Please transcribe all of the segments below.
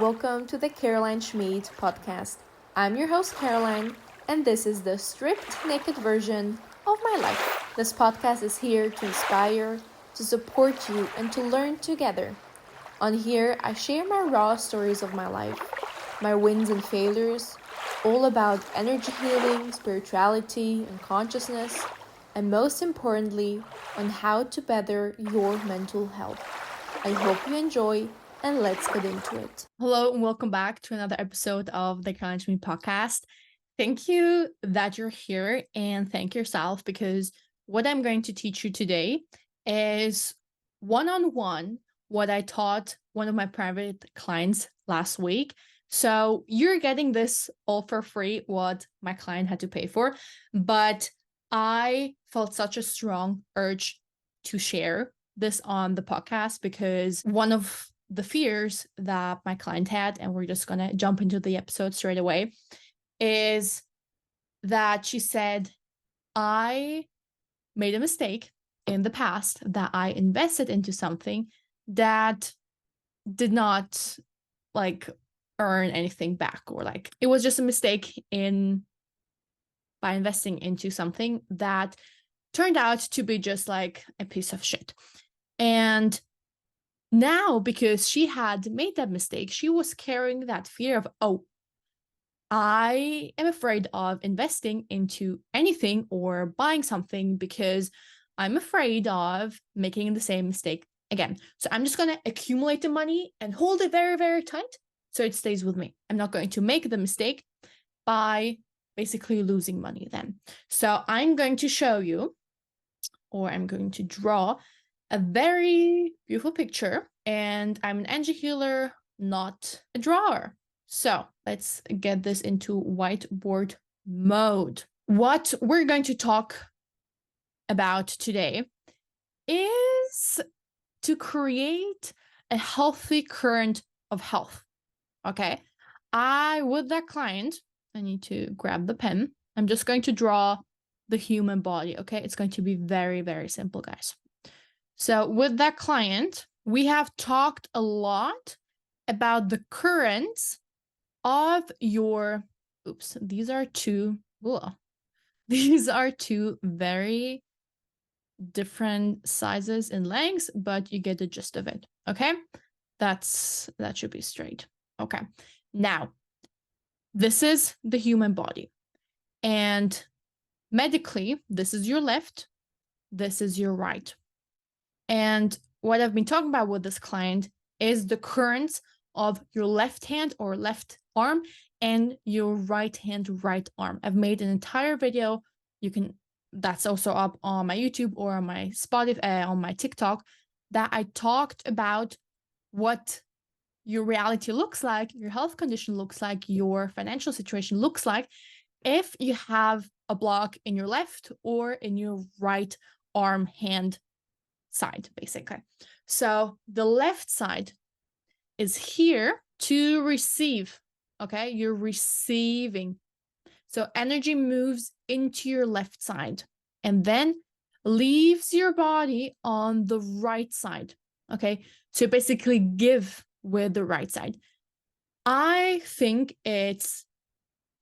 Welcome to the Caroline Schmid podcast. I'm your host, Caroline, and this is the stripped naked version of my life. This podcast is here to inspire, to support you, and to learn together. On here, I share my raw stories of my life, my wins and failures, all about energy healing, spirituality, and consciousness, and most importantly, on how to better your mental health. I hope you enjoy, and let's get into it. Hello and welcome back to another episode of the Caroline Schmid podcast. Thank you that you're here and thank yourself, because what I'm going to teach you today is one-on-one what I taught one of my private clients last week. So you're getting this all for free, what my client had to pay for, but I felt such a strong urge to share this on the podcast because one of the fears that my client had, and we're just going to jump into the episode straight away, is that she said, I made a mistake in the past that I invested into something that did not earn anything back, or it was just a mistake by investing into something that turned out to be just like a piece of shit. And now, because she had made that mistake, she was carrying that fear of, oh, I am afraid of investing into anything or buying something because I'm afraid of making the same mistake again. So I'm just going to accumulate the money and hold it very, very tight so it stays with me. I'm not going to make the mistake by basically losing money then. So I'm going to show you, or I'm going to draw a very beautiful picture, and I'm an energy healer, not a drawer. So let's get this into whiteboard mode. What we're going to talk about today is to create a healthy current of health. Okay. With that client, I need to grab the pen. I'm just going to draw the human body. Okay. It's going to be very, very simple, guys. So with that client, we have talked a lot about the currents of your, these are two very different sizes and lengths, but you get the gist of it. Okay. That should be straight. Okay. Now, this is the human body, and medically, this is your left, this is your right. And what I've been talking about with this client is the currents of your left hand or left arm and your right hand, right arm. I've made an entire video. That's also up on my YouTube or on my Spotify, on my TikTok, that I talked about what your reality looks like, your health condition looks like, your financial situation looks like if you have a block in your left or in your right arm, hand side, basically. So the left side is here to receive. Okay, you're receiving. So energy moves into your left side and then leaves your body on the right side. Okay, so basically give with the right side. I think it's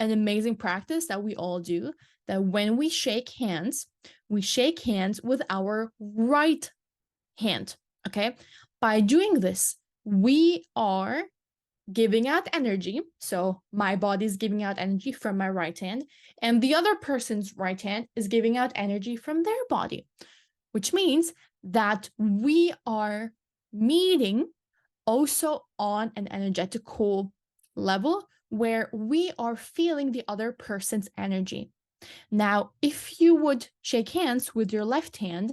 an amazing practice that we all do, that when we shake hands with our right hand. Okay, by doing this, we are giving out energy. So my body is giving out energy from my right hand, and the other person's right hand is giving out energy from their body, which means that we are meeting also on an energetical level where we are feeling the other person's energy. Now, if you would shake hands with your left hand,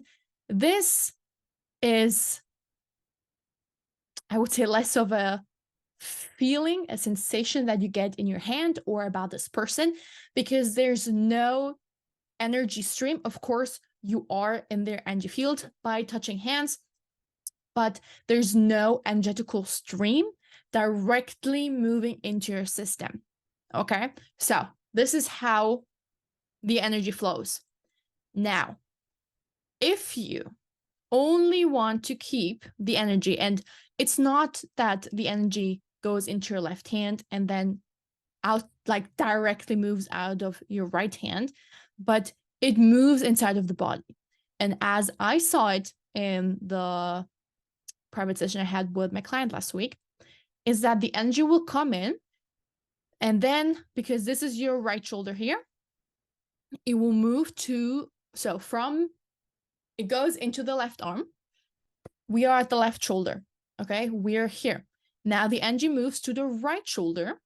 this is, I would say, less of a feeling, a sensation that you get in your hand or about this person, because there's no energy stream. Of course, you are in their energy field by touching hands, but there's no energetical stream directly moving into your system. Okay, so this is how the energy flows. Now, if you only want to keep the energy, and it's not that the energy goes into your left hand and then out, like directly moves out of your right hand, but it moves inside of the body. And as I saw it in the private session I had with my client last week, is that the energy will come in, and then because this is your right shoulder here, it will move to, so from, it goes into the left arm. We are at the left shoulder, okay? We're here. Now the energy moves to the right shoulder,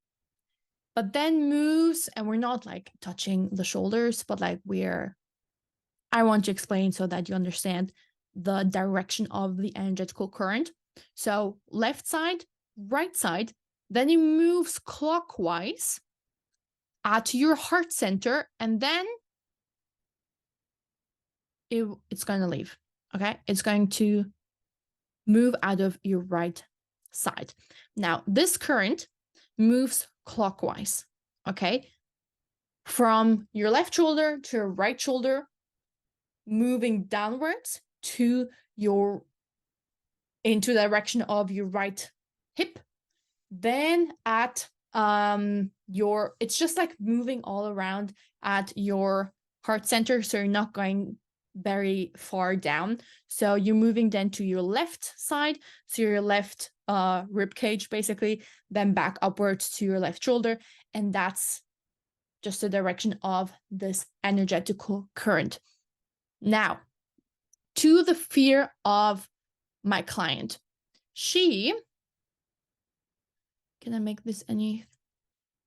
but then moves, and we're not like touching the shoulders, but like I want to explain so that you understand the direction of the energetical current. So left side, right side, then it moves clockwise to your heart center, and then it's going to leave, okay? It's going to move out of your right side. Now, this current moves clockwise, okay? From your left shoulder to your right shoulder, moving downwards to into the direction of your right hip. Then at it's just like moving all around at your heart center, so you're not going very far down. So you're moving then to your left side, so your left rib cage basically, then back upwards to your left shoulder, and that's just the direction of this energetical current. Now, to the fear of my client, can I make this any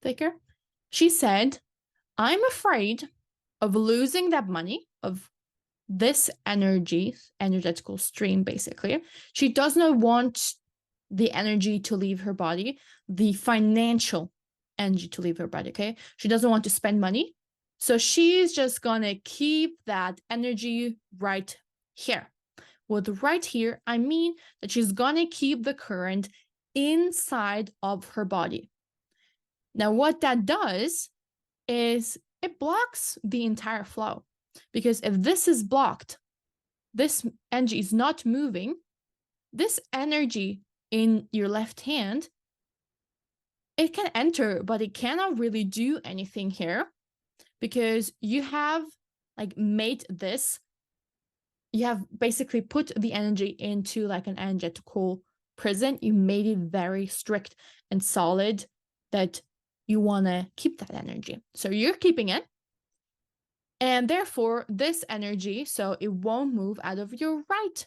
thicker? She said, I'm afraid of losing that money, of this energetical stream, basically. She does not want the energy to leave her body, the financial energy to leave her body, okay? She doesn't want to spend money. So she's just gonna keep that energy right here. With right here, I mean that she's gonna keep the current inside of her body. Now, what that does is it blocks the entire flow. Because if this is blocked, this energy is not moving, this energy in your left hand, it can enter, but it cannot really do anything here because you have like made this, you have basically put the energy into like an energetical prison. You made it very strict and solid that you want to keep that energy. So you're keeping it. And therefore, this energy, so it won't move out of your right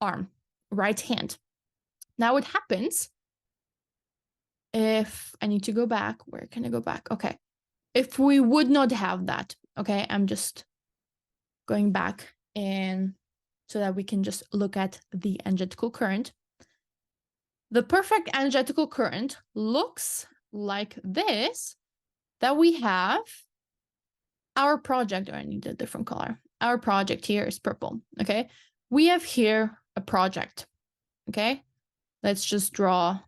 arm, right hand. Now, what happens if I need to go back? Where can I go back? Okay. If we would not have that, okay, I'm just going back and so that we can just look at the energetical current. The perfect energetical current looks like this, that we have our project, or I need a different color. Our project here is purple, okay? We have here a project, okay? Let's just draw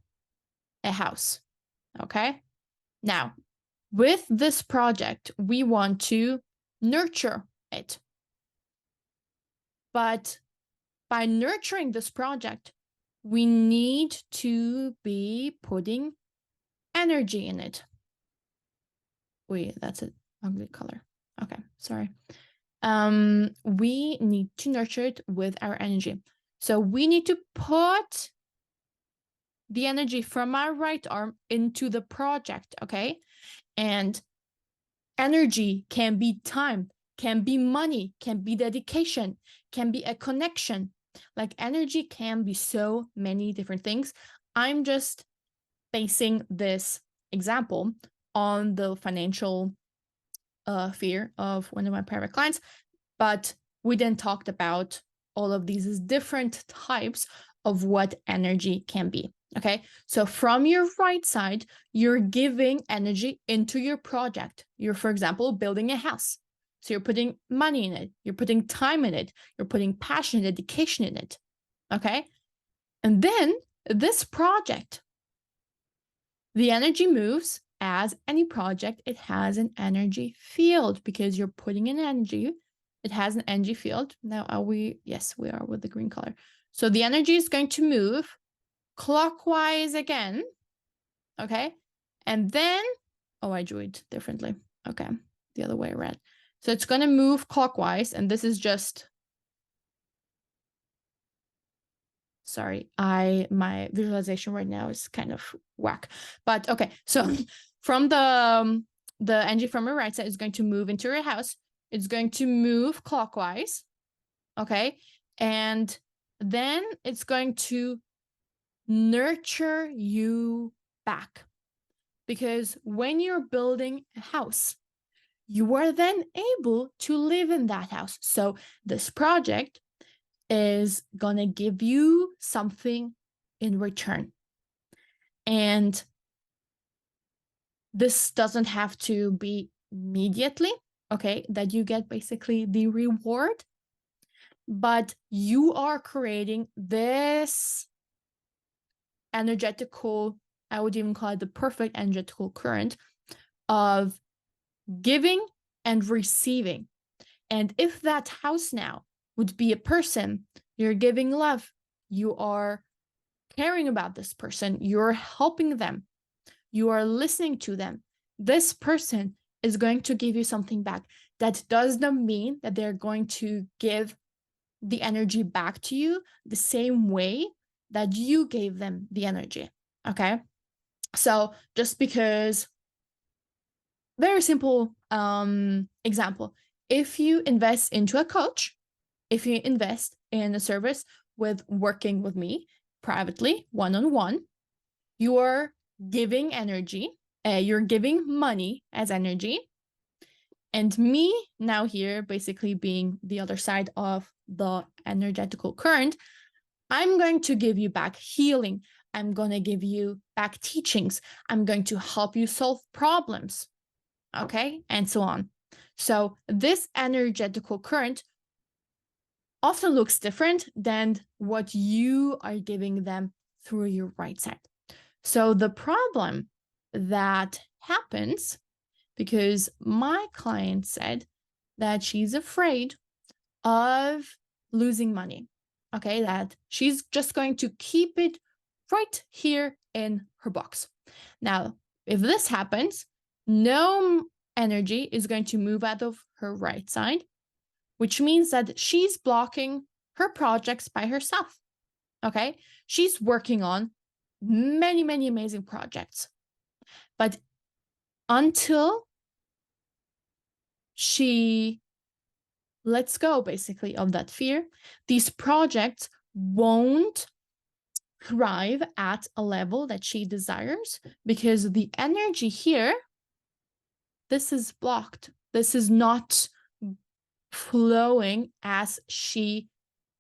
a house, okay? Now, with this project, we want to nurture it. But by nurturing this project, we need to be putting energy in it. Wait, that's an ugly color. Okay, sorry. We need to nurture it with our energy. So we need to put the energy from our right arm into the project, okay? And energy can be time, can be money, can be dedication, can be a connection. Like energy can be so many different things. I'm just basing this example on the financial fear of one of my private clients, but we then talked about all of these different types of what energy can be. Okay, so from your right side, you're giving energy into your project. You're, for example, building a house. So you're putting money in it, you're putting time in it, you're putting passion and dedication in it. Okay, and then this project, the energy moves. As any project, it has an energy field because you're putting in energy. It has an energy field. Now, are we? Yes, we are with the green color. So the energy is going to move clockwise again. Okay. And then, oh, I drew it differently. Okay. The other way around. So it's going to move clockwise. And this is just, sorry, my visualization right now is kind of whack. But okay. So from the energy from your right side is going to move into your house. It's going to move clockwise. Okay. And then it's going to nurture you back. Because when you're building a house, you are then able to live in that house. So this project is going to give you something in return. And this doesn't have to be immediately, okay, that you get basically the reward, but you are creating this energetical, I would even call it the perfect energetical current of giving and receiving. And if that house now would be a person, you're giving love, you are caring about this person, you're helping them, you are listening to them, this person is going to give you something back. That does not mean that they're going to give the energy back to you the same way that you gave them the energy. Okay. So just because, very simple example, if you invest into a coach, if you invest in a service with working with me privately, one-on-one, you're giving energy, you're giving money as energy. And me now here, basically being the other side of the energetical current, I'm going to give you back healing. I'm going to give you back teachings. I'm going to help you solve problems. Okay, and so on. So this energetical current often looks different than what you are giving them through your right side. So the problem that happens, because my client said that she's afraid of losing money, okay, that she's just going to keep it right here in her box. Now, if this happens, no energy is going to move out of her right side, which means that she's blocking her projects by herself. Okay. She's working on many, many amazing projects. But until she lets go, basically, of that fear, these projects won't thrive at a level that she desires because the energy here, this is blocked. This is not flowing as she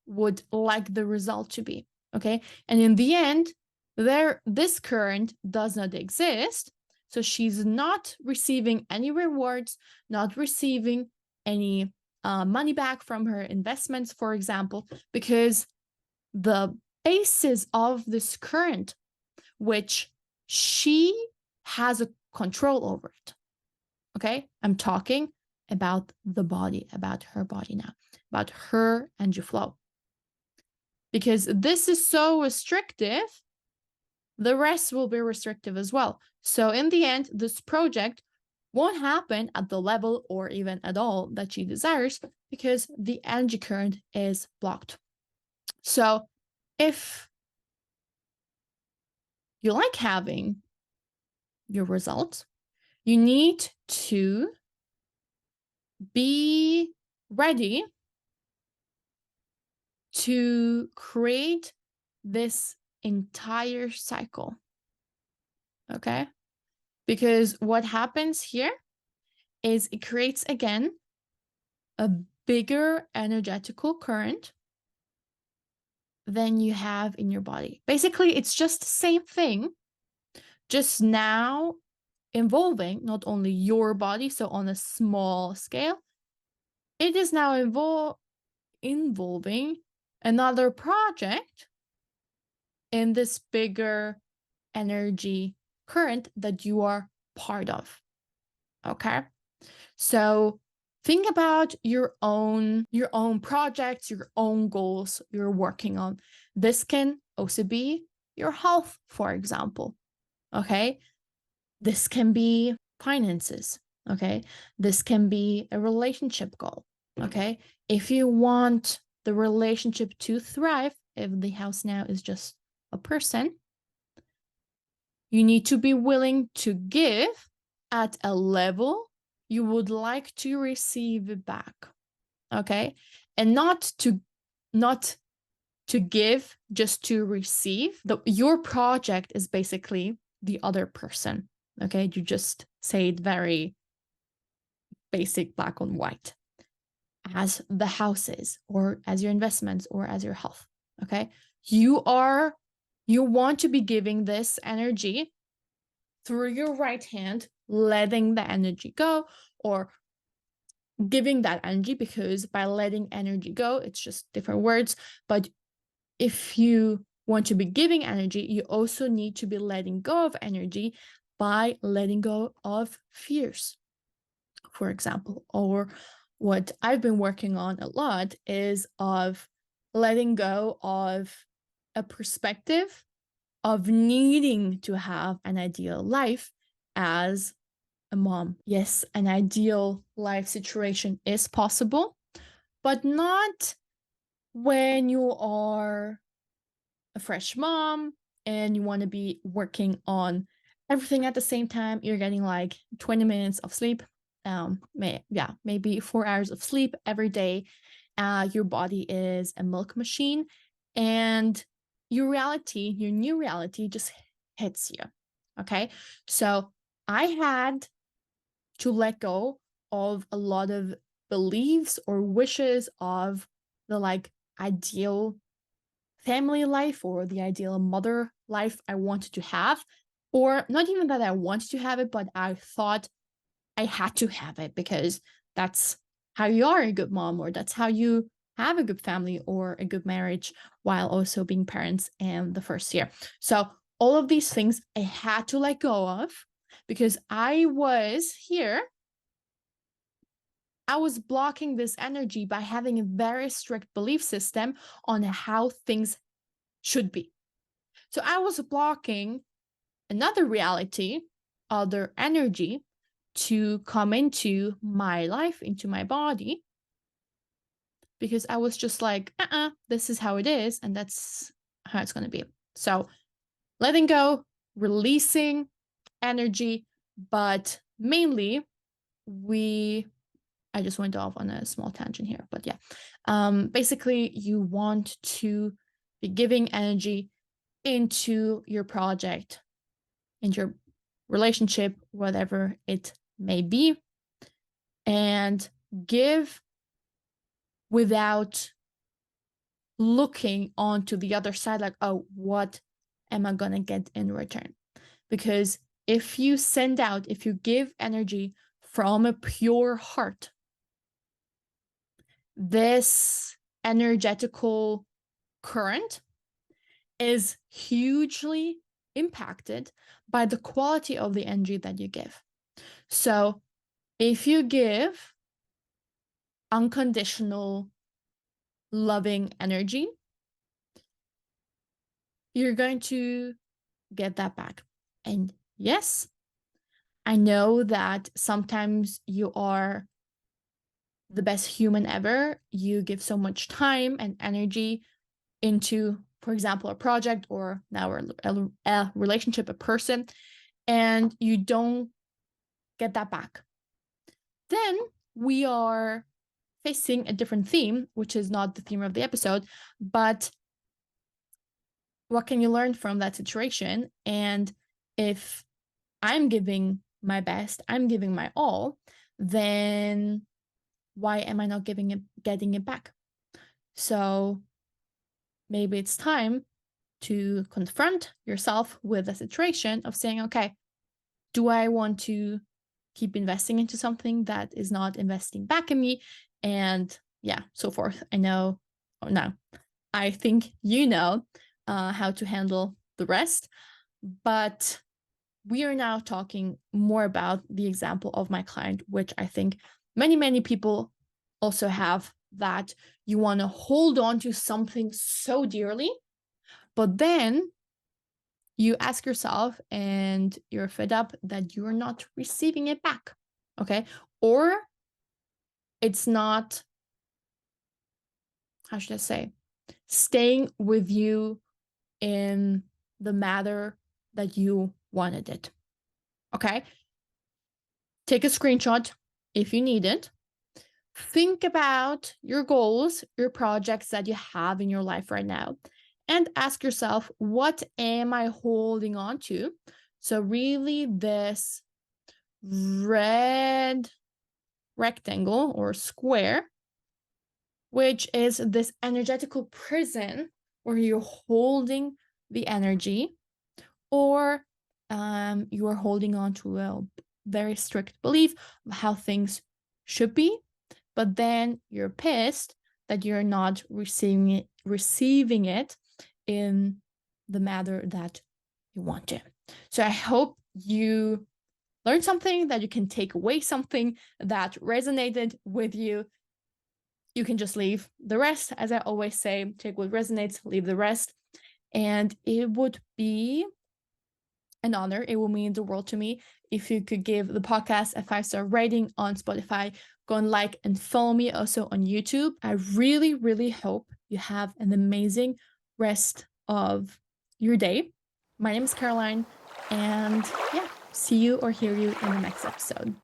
would like the result to be. Okay. And in the end, this current does not exist. So she's not receiving any rewards, not receiving any money back from her investments, for example, because the basis of this current, which she has a control over it. Okay. I'm talking about the body, about her body now, about her energy flow. Because this is so restrictive, the rest will be restrictive as well. So in the end, this project won't happen at the level or even at all that she desires because the energy current is blocked. So if you like having your results, you need to be ready to create this entire cycle. Okay? Because what happens here is it creates again a bigger energetical current than you have in your body. Basically, it's just the same thing, just now involving not only your body, so on a small scale, it is now involving another project in this bigger energy current that you are part of. Okay. So think about your own projects, your own goals you're working on. This can also be your health, for example. Okay. This can be finances. Okay. This can be a relationship goal. Okay. If you want the relationship to thrive, if the house now is just a person, you need to be willing to give at a level you would like to receive it back. Okay. And not to give just to receive. Your project is basically the other person. Okay. You just say it very basic, black on white, as the houses or as your investments or as your health. Okay. You want to be giving this energy through your right hand, letting the energy go, or giving that energy, because by letting energy go, it's just different words. But if you want to be giving energy, you also need to be letting go of energy by letting go of fears, for example. Or what I've been working on a lot is of letting go of a perspective of needing to have an ideal life as a mom. Yes, an ideal life situation is possible, but not when you are a fresh mom and you want to be working on everything at the same time. You're getting like 20 minutes of sleep, maybe 4 hours of sleep every day. Your body is a milk machine, and your new reality just hits you. Okay. So I had to let go of a lot of beliefs or wishes of the like ideal family life or the ideal mother life I wanted to have, or not even that I wanted to have it, but I thought I had to have it because that's how you are a good mom, or that's how you have a good family or a good marriage while also being parents in the first year. So all of these things I had to let go of because I was blocking this energy by having a very strict belief system on how things should be. So I was blocking another reality, other energy to come into my life, into my body, because I was just like, this is how it is, and that's how it's going to be. So letting go, releasing energy, but mainly I just went off on a small tangent here, but yeah. Basically, you want to be giving energy into your project, into your relationship, whatever it may be, and give without looking onto the other side like, oh, what am I going to get in return? Because if you give energy from a pure heart, this energetical current is hugely impacted by the quality of the energy that you give. So if you give unconditional, loving energy, you're going to get that back. And yes, I know that sometimes you are the best human ever. You give so much time and energy into, for example, a project or now a relationship, a person, and you don't get that back. Then we are facing a different theme, which is not the theme of the episode, but what can you learn from that situation? And if I'm giving my best, I'm giving my all, then why am I not getting it back? So maybe it's time to confront yourself with a situation of saying, okay, do I want to keep investing into something that is not investing back in me? And yeah, so forth. I think you know how to handle the rest, but we are now talking more about the example of my client, which I think many people also have, that you want to hold on to something so dearly, but then you ask yourself and you're fed up that you're not receiving it back. Okay. Or it's not, how should I say, staying with you in the matter that you wanted it. Okay. Take a screenshot if you need it. Think about your goals, your projects that you have in your life right now, and ask yourself, what am I holding on to? So, really, this red rectangle or square, which is this energetical prison where you're holding the energy, or you are holding on to a very strict belief of how things should be, but then you're pissed that you're not receiving it in the manner that you want to. So I hope you learned something, that you can take away something that resonated with you. You can just leave the rest. As I always say, take what resonates, leave the rest. And it would be an honor. It will mean the world to me if you could give the podcast a 5-star rating on Spotify. Go and like and follow me also on YouTube. I really, really hope you have an amazing rest of your day. My name is Caroline, and yeah, see you or hear you in the next episode.